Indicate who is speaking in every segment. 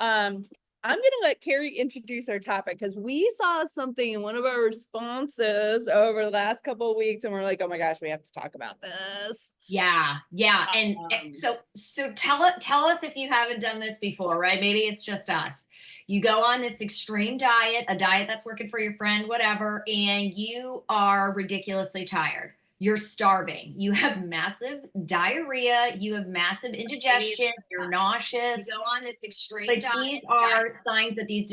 Speaker 1: I'm gonna let Carrie introduce our topic because we saw something in one of our responses over the last couple of weeks, and we're like, oh my gosh, we have to talk about this.
Speaker 2: Yeah, yeah. And
Speaker 1: Um,
Speaker 2: so tell us if you haven't done this before, right? Maybe it's just us. You go on this extreme diet, a diet that's working for your friend, whatever, and you are ridiculously tired. You're starving. You have massive diarrhea, you have massive indigestion, you're
Speaker 1: you
Speaker 2: nauseous.
Speaker 1: go on this extreme
Speaker 2: Like
Speaker 1: diet.
Speaker 2: these are signs that these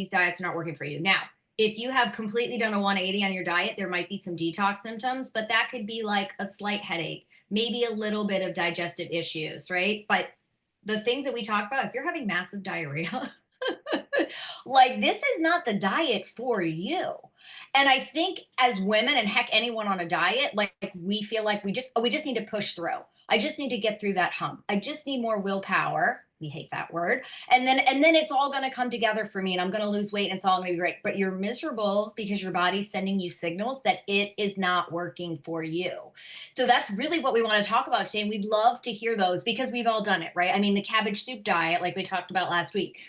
Speaker 2: diets are not working for you. Now, if you have completely done a 180 on your diet, there might be some detox symptoms, but that could be like a slight headache, maybe a little bit of digestive issues, right? But the things that we talk about, if you're having massive diarrhea, like this is not the diet for you. And I think as women, and heck anyone on a diet, like we feel like we just need to push through. I just need to get through that hump. I just need more willpower. We hate that word. And then it's all going to come together for me and I'm going to lose weight and it's all going to be great. But you're miserable because your body's sending you signals that it is not working for you. So that's really what we want to talk about today. And we'd love to hear those because we've all done it, right? I mean, the cabbage soup diet, like we talked about last week,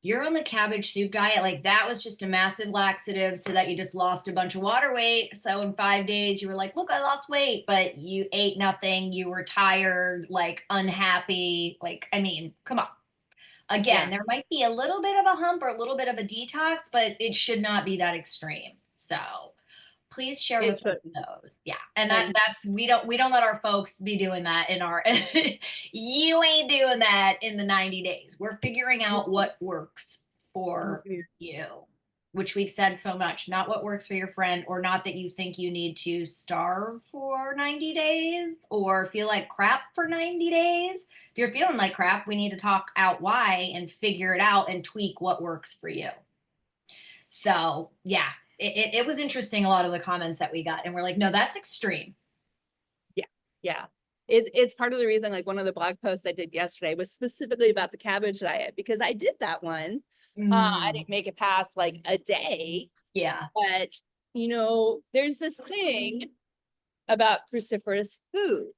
Speaker 2: you're on the cabbage soup diet, like that was just a massive laxative so that you just lost a bunch of water weight. So in 5 days, you were like, look, I lost weight, but you ate nothing. You were tired, like unhappy. Like, I mean, come on.
Speaker 1: Yeah,
Speaker 2: Again, there might be a little bit of a hump or a little bit of a detox, but it should not be that extreme. So please share
Speaker 1: it
Speaker 2: with us
Speaker 1: should.
Speaker 2: those. Yeah. And
Speaker 1: And
Speaker 2: that's we don't let our folks be doing that in our you ain't doing that in the 90 days. We're figuring out what works for you, which we've said so much, not what works for your friend, or not that you think you need to starve for 90 days or feel like crap for 90 days. If you're feeling like crap, we need to talk out why and figure it out and tweak what works for you. So yeah, it was interesting, a lot of the comments that we got. And we're like, no, that's extreme.
Speaker 1: yeah, yeah. It's part of the reason, like one of the blog posts I did yesterday was specifically about the cabbage diet because I did that one. I
Speaker 2: Mm,
Speaker 1: didn't make it past like a day,
Speaker 2: yeah.
Speaker 1: but there's this thing about cruciferous foods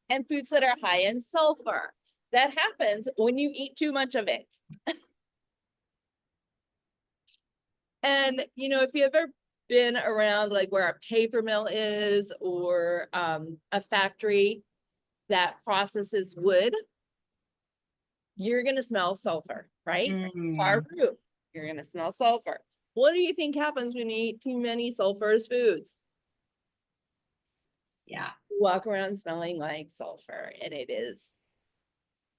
Speaker 1: and foods that are high in sulfur. That happens when you eat too much of it. And if you've ever been around like where a paper mill is or a factory that processes wood, you're gonna smell sulfur, right? Far
Speaker 2: Mm,
Speaker 1: roof, you're gonna smell sulfur. What do you think happens when you eat too many sulfurous foods?
Speaker 2: yeah.
Speaker 1: Walk around smelling like sulfur, and it is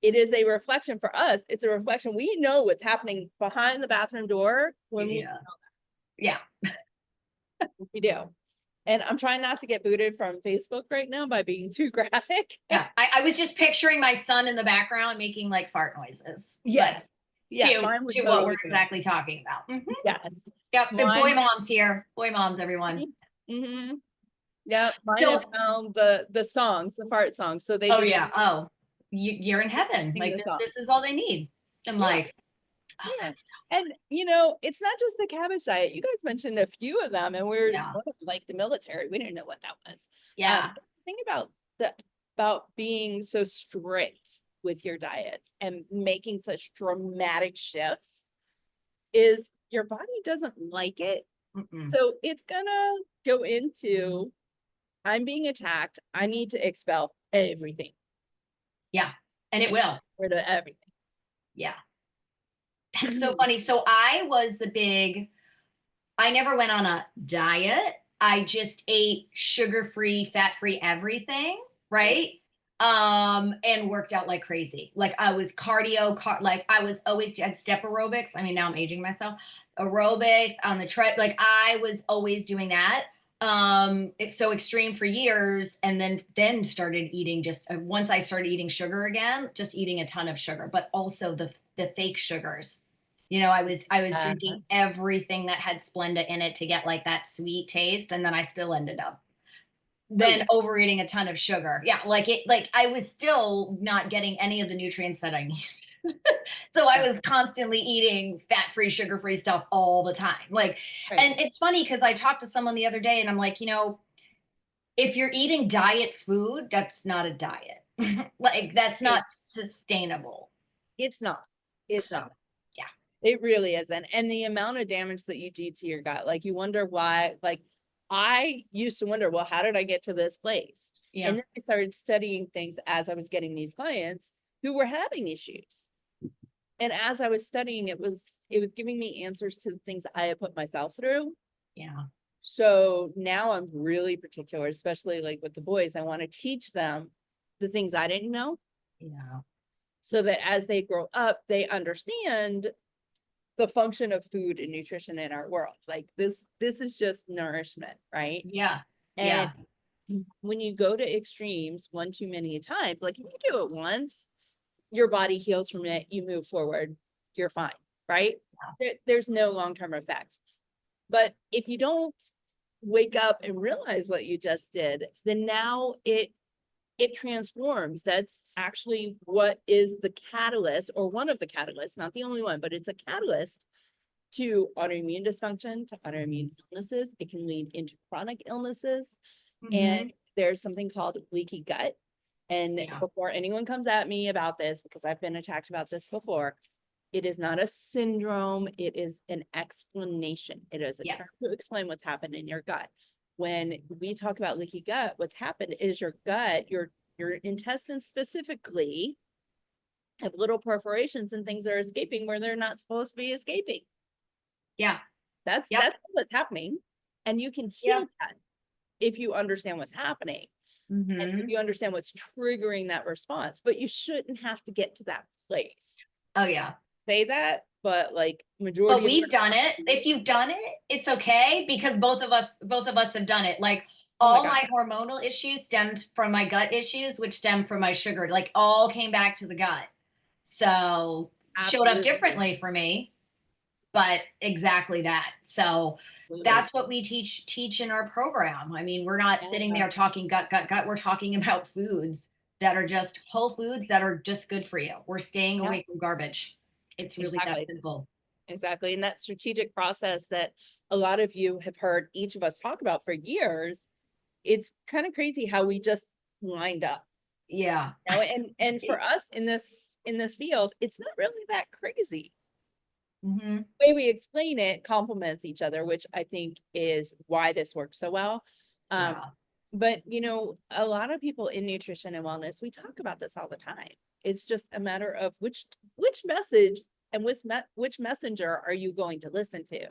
Speaker 1: a reflection for us. It's a reflection. We know what's happening behind the bathroom door when we
Speaker 2: Yeah. Yeah.
Speaker 1: we do. And I'm trying not to get booted from Facebook right now by being too graphic.
Speaker 2: Yeah. I was just picturing my son in the background making like fart noises, like
Speaker 1: Yes. Yeah,
Speaker 2: to
Speaker 1: mine would
Speaker 2: to what we're
Speaker 1: totally do it.
Speaker 2: exactly talking about. Mhm.
Speaker 1: Yes.
Speaker 2: Yep. The boy
Speaker 1: Mine.
Speaker 2: moms here. Boy moms, everyone.
Speaker 1: Mm-hmm. Yeah, mine have
Speaker 2: So,
Speaker 1: found the songs, the fart songs. So they
Speaker 2: oh
Speaker 1: just
Speaker 2: yeah. Oh, you're in heaven.
Speaker 1: sing
Speaker 2: Like
Speaker 1: the
Speaker 2: this,
Speaker 1: song.
Speaker 2: this is all they need in
Speaker 1: Yeah.
Speaker 2: life. Oh,
Speaker 1: Yeah.
Speaker 2: that's
Speaker 1: And it's not just the cabbage diet. You guys mentioned a few of them, and we're
Speaker 2: yeah.
Speaker 1: like the military. We didn't know what that was.
Speaker 2: Yeah.
Speaker 1: Think about being so strict with your diets and making such dramatic shifts is your body doesn't like it.
Speaker 2: Mm-mm.
Speaker 1: So it's gonna go into I'm being attacked. I need to expel everything.
Speaker 2: Yeah. And it
Speaker 1: And
Speaker 2: will.
Speaker 1: rid of everything.
Speaker 2: Yeah. That's so funny. So I never went on a diet. I just ate sugar-free, fat-free everything, right? And worked out like crazy. Like I was like I was always at step aerobics. I mean, now I'm aging myself. Aerobics on the tread, like I was always doing that. It's so extreme for years, and then started eating just once I started eating sugar again, just eating a ton of sugar, but also the fake sugars. I was
Speaker 1: Uh,
Speaker 2: drinking everything that had Splenda in it to get like that sweet taste, and then I still ended up
Speaker 1: oh
Speaker 2: then
Speaker 1: yeah.
Speaker 2: overeating a ton of sugar. Yeah, like I was still not getting any of the nutrients that I need. So I
Speaker 1: Yeah.
Speaker 2: was constantly eating fat-free, sugar-free stuff all the time. Like,
Speaker 1: Right.
Speaker 2: and it's funny because I talked to someone the other day and I'm like, if you're eating diet food, that's not a diet. Like that's
Speaker 1: It,
Speaker 2: not sustainable.
Speaker 1: it's not. It's,
Speaker 2: So yeah.
Speaker 1: it really isn't. And the amount of damage that you do to your gut, like you wonder why, like I used to wonder, well, how did I get to this place?
Speaker 2: Yeah.
Speaker 1: And then I started studying things as I was getting these clients who were having issues. And as I was studying, it was giving me answers to the things I had put myself through.
Speaker 2: Yeah.
Speaker 1: So now I'm really particular, especially like with the boys. I want to teach them the things I didn't know
Speaker 2: Yeah.
Speaker 1: so that as they grow up, they understand the function of food and nutrition in our world. Like this is just nourishment, right?
Speaker 2: Yeah.
Speaker 1: And
Speaker 2: Yeah.
Speaker 1: when you go to extremes one too many times, like if you do it once, your body heals from it, you move forward, you're fine, right? There's no long-term effects. But if you don't wake up and realize what you just did, then now it transforms. That's actually what is the catalyst, or one of the catalysts, not the only one, but it's a catalyst to autoimmune dysfunction, to autoimmune illnesses. It can lead into chronic illnesses.
Speaker 2: Mm-hmm.
Speaker 1: And there's something called leaky gut. And
Speaker 2: Yeah.
Speaker 1: before anyone comes at me about this, because I've been attacked about this before, it is not a syndrome. It is an explanation. It is a
Speaker 2: Yeah.
Speaker 1: term to explain what's happened in your gut. When we talk about leaky gut, what's happened is your gut, your intestines specifically, have little perforations and things are escaping where they're not supposed to be escaping.
Speaker 2: Yeah.
Speaker 1: That's
Speaker 2: Yep.
Speaker 1: what's happening. And you can
Speaker 2: Yeah.
Speaker 1: heal that if you understand what's happening. And
Speaker 2: Mm-hmm.
Speaker 1: if you understand what's triggering that response, but you shouldn't have to get to that place.
Speaker 2: Oh yeah.
Speaker 1: Say that, but like
Speaker 2: But
Speaker 1: majority of
Speaker 2: we've done it. If you've done it, it's okay because both of us have done it. Like
Speaker 1: oh my
Speaker 2: all
Speaker 1: God,
Speaker 2: my hormonal issues stemmed from my gut issues, which stemmed from my sugar, like all came back to the gut. So showed up
Speaker 1: absolutely,
Speaker 2: differently for me, but exactly that. So
Speaker 1: absolutely.
Speaker 2: that's what we teach in our program. I mean, we're not sitting
Speaker 1: Yeah,
Speaker 2: there talking gut, gut, gut. We're talking about foods that are just whole foods that are just good for you. We're staying
Speaker 1: yeah,
Speaker 2: away from garbage. It's really that
Speaker 1: exactly.
Speaker 2: simple.
Speaker 1: Exactly. And that strategic process that a lot of you have heard each of us talk about for years, it's kind of crazy how we just lined up.
Speaker 2: Yeah.
Speaker 1: You know, and for us in this field, it's not really that crazy.
Speaker 2: Hmm.
Speaker 1: The way we explain it complements each other, which I think is why this works so well.
Speaker 2: Yeah.
Speaker 1: But you know, a lot of people in nutrition and wellness, we talk about this all the time. It's just a matter of which message and which messenger are you going to listen to?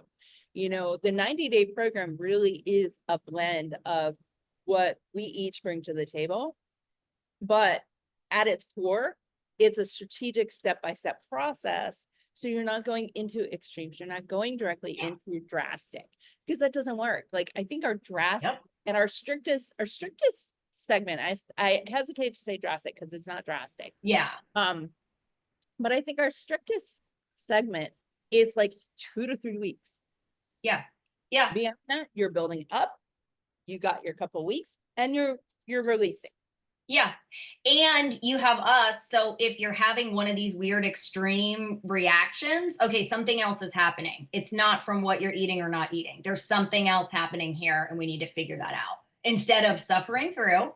Speaker 1: You know, the 90-day program really is a blend of what we each bring to the table, but at its core, it's a strategic step-by-step process. So you're not going into extremes. You're not going directly
Speaker 2: Yeah.
Speaker 1: into drastic because that doesn't work. Like I think our drastic
Speaker 2: Yep.
Speaker 1: and our strictest segment, I hesitate to say drastic because it's not drastic.
Speaker 2: Yeah.
Speaker 1: Um, but I think our strictest segment is like 2 to 3 weeks.
Speaker 2: Yeah. Yeah.
Speaker 1: Beyond that, you're building up, you got your couple weeks, and you're releasing.
Speaker 2: Yeah. And you have us. So if you're having one of these weird extreme reactions, okay, something else is happening. It's not from what you're eating or not eating. There's something else happening here, and we need to figure that out instead of suffering through,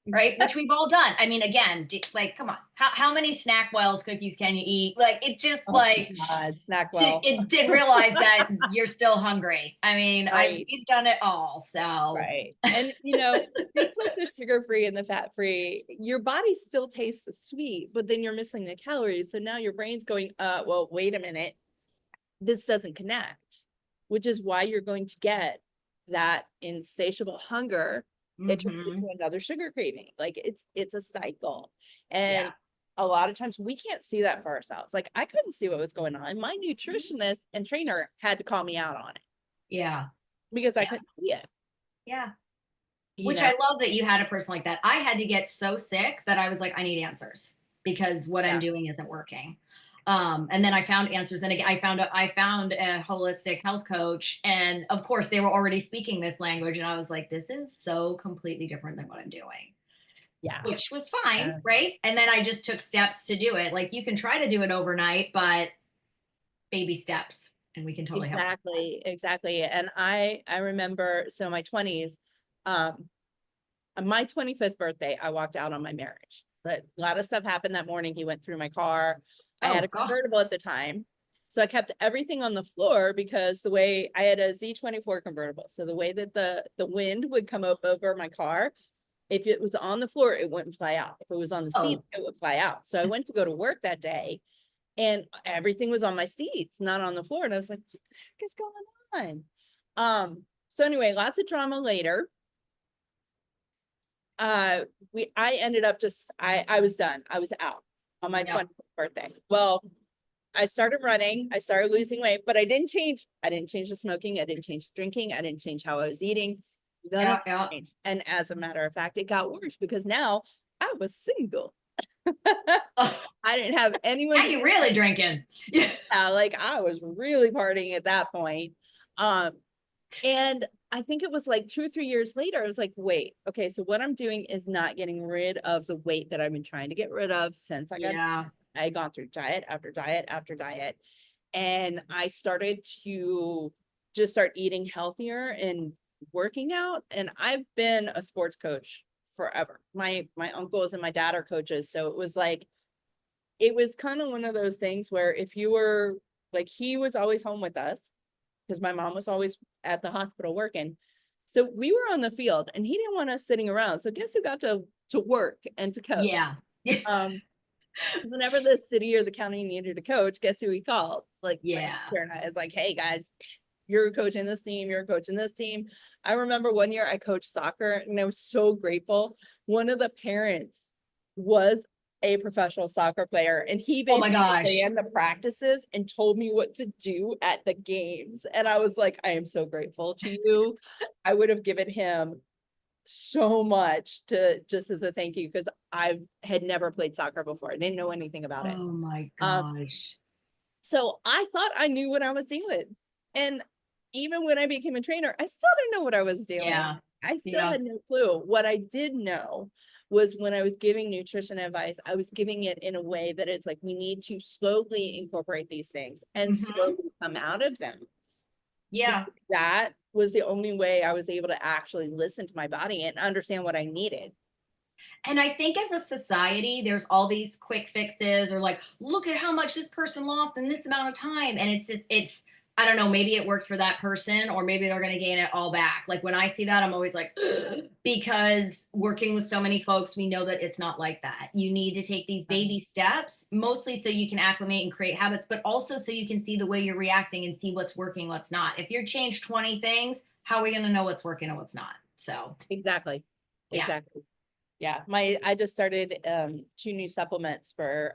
Speaker 2: right? Which we've all done. I mean, again, like, come on, how many snack wells cookies can you eat? Like, it just
Speaker 1: Oh
Speaker 2: like,
Speaker 1: God, snack well.
Speaker 2: it didn't realize that you're still hungry. I mean,
Speaker 1: Right.
Speaker 2: we've done it all. So,
Speaker 1: Right. And you know, things like the sugar-free and the fat-free, your body still tastes sweet, but then you're missing the calories. So now your brain's going, well, wait a minute, this doesn't connect, which is why you're going to get that insatiable hunger that turns
Speaker 2: mhm,
Speaker 1: into another sugar craving. Like it's a cycle.
Speaker 2: yeah,
Speaker 1: And a lot of times we can't see that for ourselves. Like I couldn't see what was going on. My nutritionist and trainer had to call me out on it
Speaker 2: yeah,
Speaker 1: because I
Speaker 2: yeah,
Speaker 1: couldn't see it,
Speaker 2: yeah.
Speaker 1: you
Speaker 2: Which
Speaker 1: know.
Speaker 2: I love that you had a person like that. I had to get so sick that I was like, I need answers because what I'm
Speaker 1: Yeah.
Speaker 2: doing isn't working. And then I found answers, and again, I found a holistic health coach, and of course, they were already speaking this language, and I was like, this is so completely different than what I'm doing,
Speaker 1: Yeah.
Speaker 2: which was fine,
Speaker 1: Yeah.
Speaker 2: right? And then I just took steps to do it. Like you can try to do it overnight, but baby steps, and we can totally help.
Speaker 1: Exactly, exactly. And I remember, so my 20s, um, on my 25th birthday, I walked out on my marriage. But a lot of stuff happened that morning. He went through my car. I had
Speaker 2: Oh
Speaker 1: a
Speaker 2: God.
Speaker 1: convertible at the time. So I kept everything on the floor because the way I had a Z24 convertible. So the way that the wind would come up over my car, if it was on the floor, it wouldn't fly out. If it was on the seats,
Speaker 2: Oh,
Speaker 1: it would fly out. So I went to go to work that day and everything was on my seats, not on the floor. And I was like, what the heck is going on? So anyway, lots of drama later. I ended up just I was done. I was out on my
Speaker 2: yeah.
Speaker 1: 20th birthday. Well, I started running, I started losing weight, but I didn't change the smoking, I didn't change the drinking, I didn't change how I was eating. None of
Speaker 2: Yeah.
Speaker 1: that
Speaker 2: Yeah.
Speaker 1: changed. And as a matter of fact, it got worse because now I was single.
Speaker 2: Oh,
Speaker 1: I didn't have anyone
Speaker 2: now
Speaker 1: to
Speaker 2: you really drinking. Yeah.
Speaker 1: like I was really partying at that point. Um, and I think it was like 2 or 3 years later, I was like, wait, okay, so what I'm doing is not getting rid of the weight that I've been trying to get rid of since
Speaker 2: Yeah.
Speaker 1: I had gone through diet after diet after diet. And I started to just start eating healthier and working out. And I've been a sports coach forever. My uncles and my dad are coaches. So it was like, it was kind of one of those things where if you were like, he was always home with us because my mom was always at the hospital working. So we were on the field and he didn't want us sitting around. So guess who got to work and to coach?
Speaker 2: Yeah.
Speaker 1: Um, whenever the city or the county needed a coach, guess who he called? Like my
Speaker 2: Yeah.
Speaker 1: sister and I is like, hey guys, you're coaching this team, you're coaching this team. I remember one year I coached soccer and I was so grateful. One of the parents was a professional soccer player and he
Speaker 2: Oh my
Speaker 1: basically
Speaker 2: gosh.
Speaker 1: ran the practices and told me what to do at the games. And I was like, I am so grateful to you. I would have given him so much to just as a thank you because I had never played soccer before. I didn't know anything about it.
Speaker 2: Oh my
Speaker 1: Um,
Speaker 2: gosh.
Speaker 1: so I thought I knew what I was doing. And even when I became a trainer, I still didn't know what I was doing.
Speaker 2: Yeah.
Speaker 1: I still
Speaker 2: Yeah.
Speaker 1: had no clue. What I did know was when I was giving nutrition advice, I was giving it in a way that it's like, we need to slowly incorporate these things and
Speaker 2: Hmm.
Speaker 1: slowly come out of them.
Speaker 2: Yeah.
Speaker 1: Because that was the only way I was able to actually listen to my body and understand what I needed.
Speaker 2: And I think as a society, there's all these quick fixes or like, look at how much this person lost in this amount of time. And it's just, I don't know, maybe it worked for that person or maybe they're going to gain it all back. Like when I see that, I'm always like, ugh, because working with so many folks, we know that it's not like that. You need to take these baby steps, mostly so you can acclimate and create habits, but also so you can see the way you're reacting and see what's working, what's not. If you're changed 20 things, how are we going to know what's working and what's not? So,
Speaker 1: Exactly.
Speaker 2: yeah.
Speaker 1: Exactly. Yeah. I just started 2 new supplements for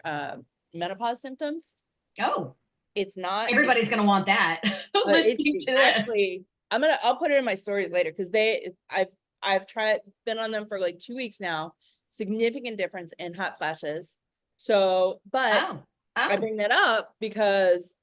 Speaker 1: menopause symptoms.
Speaker 2: Oh,
Speaker 1: It's not
Speaker 2: everybody's going to want that listening
Speaker 1: it's
Speaker 2: to this.
Speaker 1: actually I'll put it in my stories later because I've been on them for like 2 weeks now. Significant difference in hot flashes. So, but
Speaker 2: Oh,
Speaker 1: I
Speaker 2: oh,
Speaker 1: bring that up because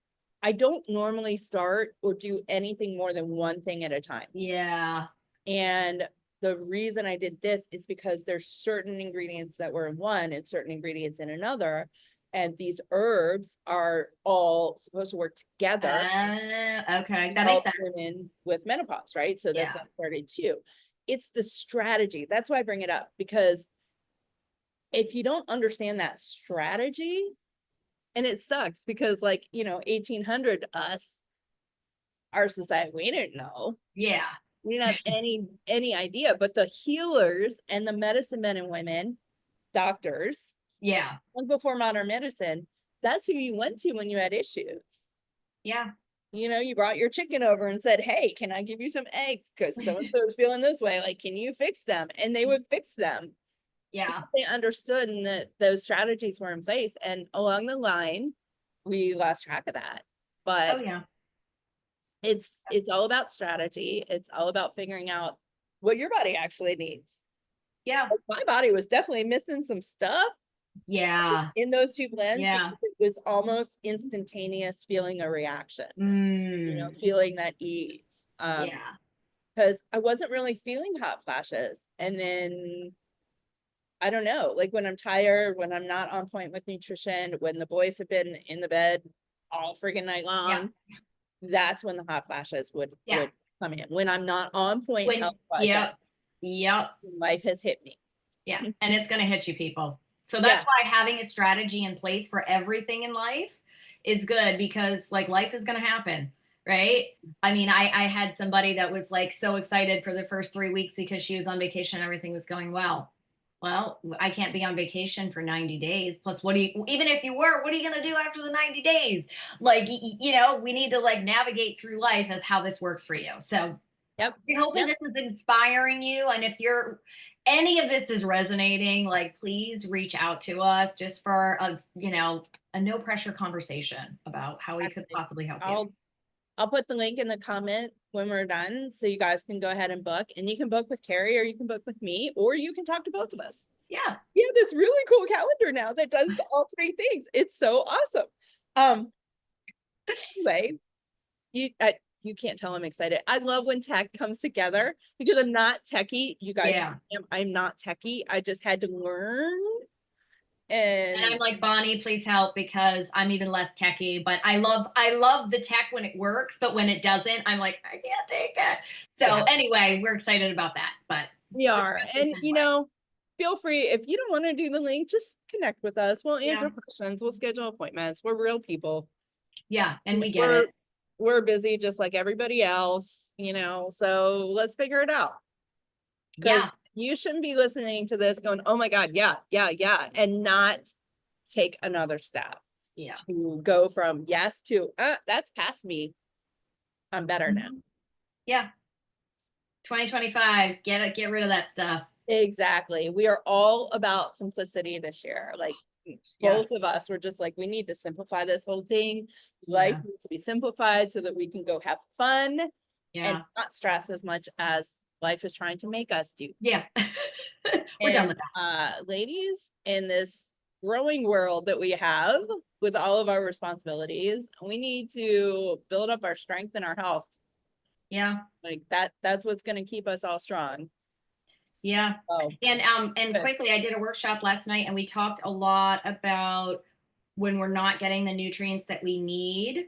Speaker 1: I don't normally start or do anything more than one thing at a time.
Speaker 2: yeah,
Speaker 1: And the reason I did this is because there's certain ingredients that were in one and certain ingredients in another. And these herbs are all supposed to work together
Speaker 2: okay, that makes
Speaker 1: help
Speaker 2: sense.
Speaker 1: women with menopause, right? So that's
Speaker 2: Yeah,
Speaker 1: what I started too. It's the strategy. That's why I bring it up because if you don't understand that strategy, and it sucks because like, 1800 us, our society, we didn't know.
Speaker 2: yeah,
Speaker 1: We didn't have any idea, but the healers and the medicine men and women, doctors,
Speaker 2: yeah,
Speaker 1: long before modern medicine, that's who you went to when you had issues.
Speaker 2: yeah,
Speaker 1: You brought your chicken over and said, hey, can I give you some eggs? Because so and so is feeling this way. Like, can you fix them? And they would fix them
Speaker 2: yeah.
Speaker 1: because they understood and that those strategies were in place. And along the line, we lost track of that.
Speaker 2: Oh,
Speaker 1: But
Speaker 2: yeah,
Speaker 1: it's all about strategy. It's all about figuring out what your body actually needs.
Speaker 2: yeah,
Speaker 1: Like, my body was definitely missing some stuff
Speaker 2: yeah,
Speaker 1: in those 2 blends
Speaker 2: yeah.
Speaker 1: because it was almost instantaneous feeling a reaction,
Speaker 2: Mm,
Speaker 1: feeling that ease.
Speaker 2: yeah,
Speaker 1: Because I wasn't really feeling hot flashes. And then I don't know, like when I'm tired, when I'm not on point with nutrition, when the boys have been in the bed all freaking night
Speaker 2: yeah,
Speaker 1: long, that's when the hot flashes
Speaker 2: yeah.
Speaker 1: would come in. When I'm not on point health
Speaker 2: When,
Speaker 1: wise, that
Speaker 2: yep, yep,
Speaker 1: life has hit me.
Speaker 2: yeah. And it's going to hit you, people. So that's why having a strategy in place for everything in life is good, because like life is going to happen. Right. I mean, I had somebody that was like so excited for the first 3 weeks because she was on vacation and everything was going well. Well, I can't be on vacation for 90 days. Plus, what do you, even if you were, what are you going to do after the 90 days? Like, you know, we need to like navigate through life as how this works for you. So,
Speaker 1: Yep.
Speaker 2: I'm hoping this is inspiring you. And if any of this is resonating, like, please reach out to us just for a, you know, a no pressure conversation about how we could possibly help you.
Speaker 1: I'll put the link in the comment when we're done, so you guys can go ahead and book, and you can book with Carrie, or you can book with me, or you can talk to both of us.
Speaker 2: Yeah.
Speaker 1: We have this really cool calendar now that does all three things. It's so awesome. Anyway, you can't tell I'm excited. I love when tech comes together, because I'm not techie. You guys,
Speaker 2: Yeah.
Speaker 1: I'm not techie. I just had to learn.
Speaker 2: And I'm like, Bonnie, please help, because I'm even less techie, but I love the tech when it works, but when it doesn't, I'm like, I can't take it. So anyway, we're excited about that, but
Speaker 1: we are. And you know, feel free, if you don't want to do the link, just connect with us. We'll answer questions. We'll schedule appointments. We're real people.
Speaker 2: Yeah. And we get it.
Speaker 1: We're busy just like everybody else, you know, so let's figure it out. Yeah. You shouldn't be listening to this going, oh my God, yeah, and not take another step.
Speaker 2: Yeah.
Speaker 1: To go from yes to that's past me. I'm better now.
Speaker 2: Yeah. 2025, get rid of that stuff.
Speaker 1: Exactly. We are all about simplicity this year. Like both of us were just like, we need to simplify this whole thing. Life needs to be simplified so that we can go have fun and not stress as much as life is trying to make us do.
Speaker 2: Yeah. We're done with
Speaker 1: that. Ladies, in this growing world that we have with all of our responsibilities, we need to build up our strength and our health.
Speaker 2: Yeah.
Speaker 1: Like that's what's going to keep us all strong.
Speaker 2: Yeah. And quickly, I did a workshop last night, and we talked a lot about when we're not getting the nutrients that we need,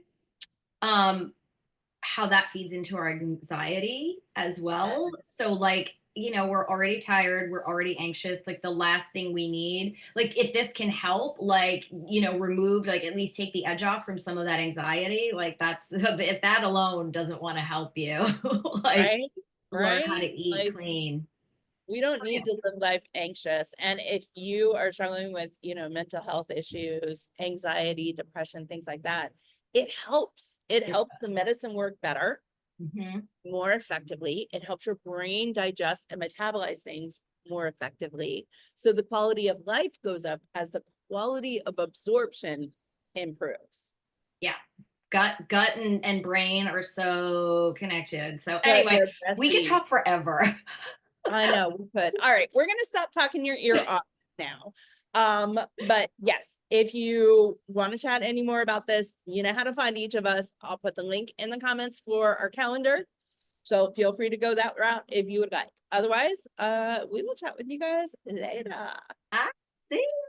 Speaker 2: how that feeds into our anxiety as well. So like, you know, we're already tired, we're already anxious. Like the last thing we need, like if this can help, like, you know, remove, like at least take the edge off from some of that anxiety, like that's, if that alone doesn't want to help you, like learn how to eat clean.
Speaker 1: We don't need to live life anxious. And if you are struggling with, you know, mental health issues, anxiety, depression, things like that, it helps. It helps the medicine work better, more effectively. It helps your brain digest and metabolize things more effectively. So the quality of life goes up as the quality of absorption improves.
Speaker 2: Yeah. Gut and brain are so connected. So anyway, we could talk forever.
Speaker 1: I know we could. All right, we're gonna stop talking your ear off now. But yes, if you want to chat any more about this, you know how to find each of us. I'll put the link in the comments for our calendar. So feel free to go that route if you would like. Otherwise, we will chat with you guys later.
Speaker 2: See you.